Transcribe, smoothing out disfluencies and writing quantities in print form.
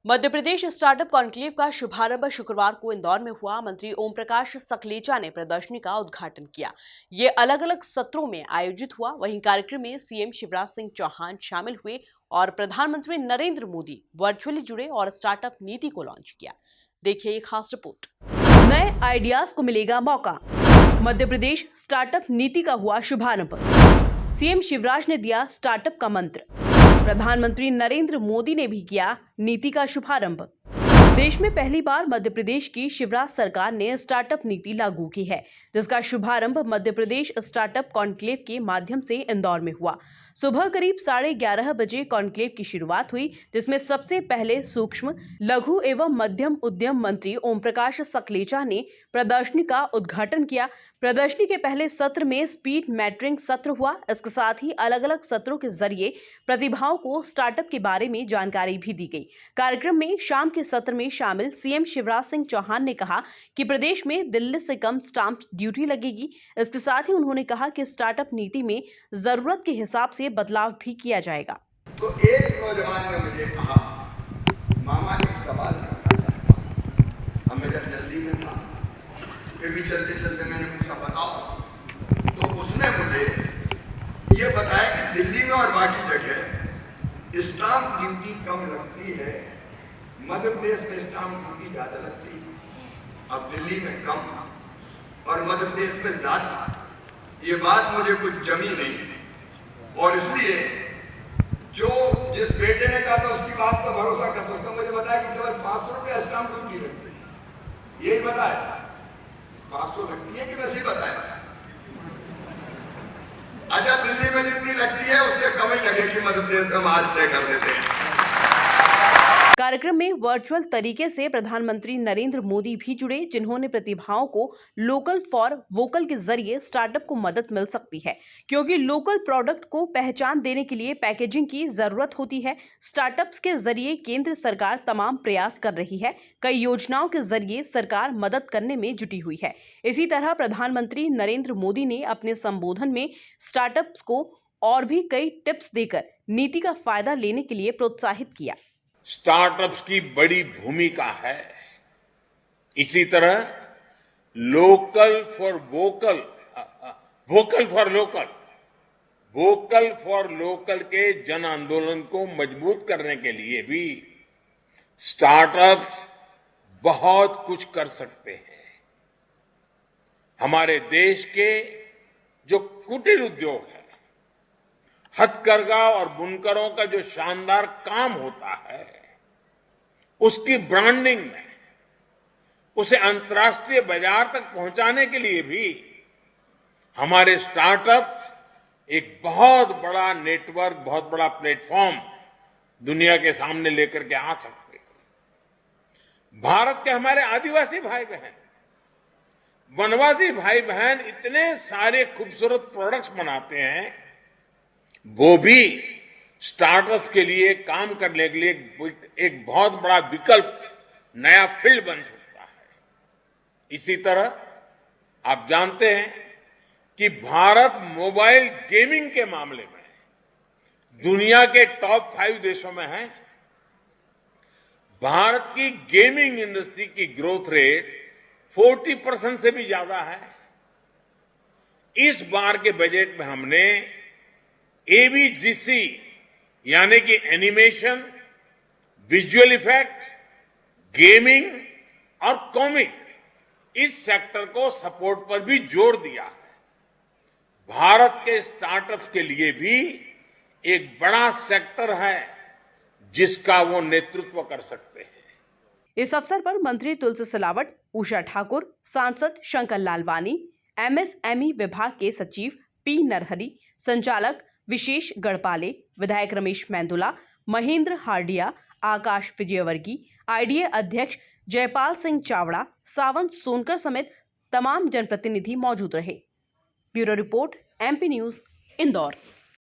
Madhya Pradesh startup conclave का शुभारंभ शुक्रवार को इंदौर में हुआ। मंत्री ओम प्रकाश सकलेचा ने प्रदर्शनी का उद्घाटन किया। ये अलग अलग सत्रों में आयोजित हुआ। वहीं कार्यक्रम में सीएम शिवराज सिंह चौहान शामिल हुए और प्रधानमंत्री नरेंद्र मोदी वर्चुअली जुड़े और स्टार्टअप नीति को लॉन्च किया। देखिए ये खास रिपोर्ट। नए आइडियाज को मिलेगा मौका, मध्य प्रदेश स्टार्टअप नीति का हुआ शुभारंभ। सीएम शिवराज ने दिया स्टार्टअप का मंत्र। प्रधानमंत्री नरेंद्र मोदी ने भी किया नीति का शुभारंभ। देश में पहली बार मध्य प्रदेश की शिवराज सरकार ने स्टार्टअप नीति लागू की है, जिसका शुभारंभ मध्य प्रदेश स्टार्टअप कॉन्क्लेव के माध्यम से इंदौर में हुआ। सुबह करीब 11:30 बजे कॉन्क्लेव की शुरुआत हुई, जिसमें सबसे पहले सूक्ष्म, लघु एवं मध्यम उद्यम मंत्री ओम प्रकाश सकलेचा ने प्रदर्शनी का उद्घाटन किया। प्रदर्शनी के पहले सत्र में स्पीड मेंटरिंग सत्र हुआ। इसके साथ ही अलग अलग सत्रों के जरिए प्रतिभाओं को स्टार्टअप के बारे में जानकारी भी दी गई। कार्यक्रम में शाम के सत्र में शामिल सीएम शिवराज सिंह चौहान ने कहा कि प्रदेश में दिल्ली से कम स्टाम्प ड्यूटी लगेगी। इसके साथ ही उन्होंने कहा कि स्टार्टअप नीति में जरूरत के हिसाब से बदलाव भी किया जाएगा। तो एक नौजवान ने मुझे कहा, मामा एक सवाल करना चाहता हूं। अब मैं जब जल्दी में था, फिर भी चलते चलते मैंने पूछा बताओ। तो उसने मुझे ये बताया कि दिल्ली में और बाकी जगह स्टाम्प ड्यूटी कम लगती है, मध्य प्रदेश में स्टाम्प ड्यूटी ज्यादा लगती है। अब दिल्ली में कम और मध्य प्रदेश में ज्यादा, ये बात मुझे कुछ जमी नहीं। और इसलिए जो जिस बेटे ने कहा था उसकी बात पर भरोसा करता, उसने मुझे बताया कि केवल 500 रुपया स्टाम्प ड्यूटी लगती है। यही बताया 500 लगती है कि वैसे ही बताया। अच्छा, दिल्ली में जितनी लगती है उससे कम ही लगेगी मध्य प्रदेश में, हम आज तय कर देते हैं। कार्यक्रम में वर्चुअल तरीके से प्रधानमंत्री नरेंद्र मोदी भी जुड़े, जिन्होंने प्रतिभाओं को लोकल फॉर वोकल के जरिए स्टार्टअप को मदद मिल सकती है, क्योंकि लोकल प्रोडक्ट को पहचान देने के लिए पैकेजिंग की जरूरत होती है। स्टार्टअप्स के जरिए केंद्र सरकार तमाम प्रयास कर रही है। कई योजनाओं के जरिए सरकार मदद करने में जुटी हुई है। इसी तरह प्रधानमंत्री नरेंद्र मोदी ने अपने संबोधन में स्टार्टअप्स को और भी कई टिप्स देकर नीति का फायदा लेने के लिए प्रोत्साहित किया। स्टार्टअप्स की बड़ी भूमिका है। इसी तरह local for vocal, vocal for local, vocal for local के जन आंदोलन को मजबूत करने के लिए भी स्टार्टअप्स बहुत कुछ कर सकते हैं। हमारे देश के जो कुटीर उद्योग है, हथकरघा और बुनकरों का जो शानदार काम होता है, उसकी ब्रांडिंग में, उसे अंतर्राष्ट्रीय बाजार तक पहुंचाने के लिए भी हमारे स्टार्टअप्स एक बहुत बड़ा नेटवर्क, बहुत बड़ा प्लेटफॉर्म दुनिया के सामने लेकर के आ सकते हैं। भारत के हमारे आदिवासी भाई बहन, वनवासी भाई बहन इतने सारे खूबसूरत प्रोडक्ट्स बनाते हैं, वो भी स्टार्टअप के लिए काम करने के लिए एक बहुत बड़ा विकल्प, नया फील्ड बन सकता है। इसी तरह आप जानते हैं कि भारत मोबाइल गेमिंग के मामले में दुनिया के टॉप 5 देशों में है। भारत की गेमिंग इंडस्ट्री की ग्रोथ रेट 40% से भी ज्यादा है। इस बार के बजट में हमने एवीजीसी यानी कि एनिमेशन, विजुअल इफेक्ट, गेमिंग और कॉमिक, इस सेक्टर को सपोर्ट पर भी जोर दिया है। भारत के स्टार्टअप्स के लिए भी एक बड़ा सेक्टर है जिसका वो नेतृत्व कर सकते हैं। इस अवसर पर मंत्री तुलसी सिलावट, उषा ठाकुर, सांसद शंकर लालवानी, एमएसएमई विभाग के सचिव पी नरहरी, संचालक विशेष गढ़पाले, विधायक रमेश मेंदुला, महेंद्र हार्डिया, आकाश विजयवर्गीय, आईडीए अध्यक्ष जयपाल सिंह चावड़ा, सावंत सोनकर समेत तमाम जनप्रतिनिधि मौजूद रहे। Bureau report, MP news, Indore.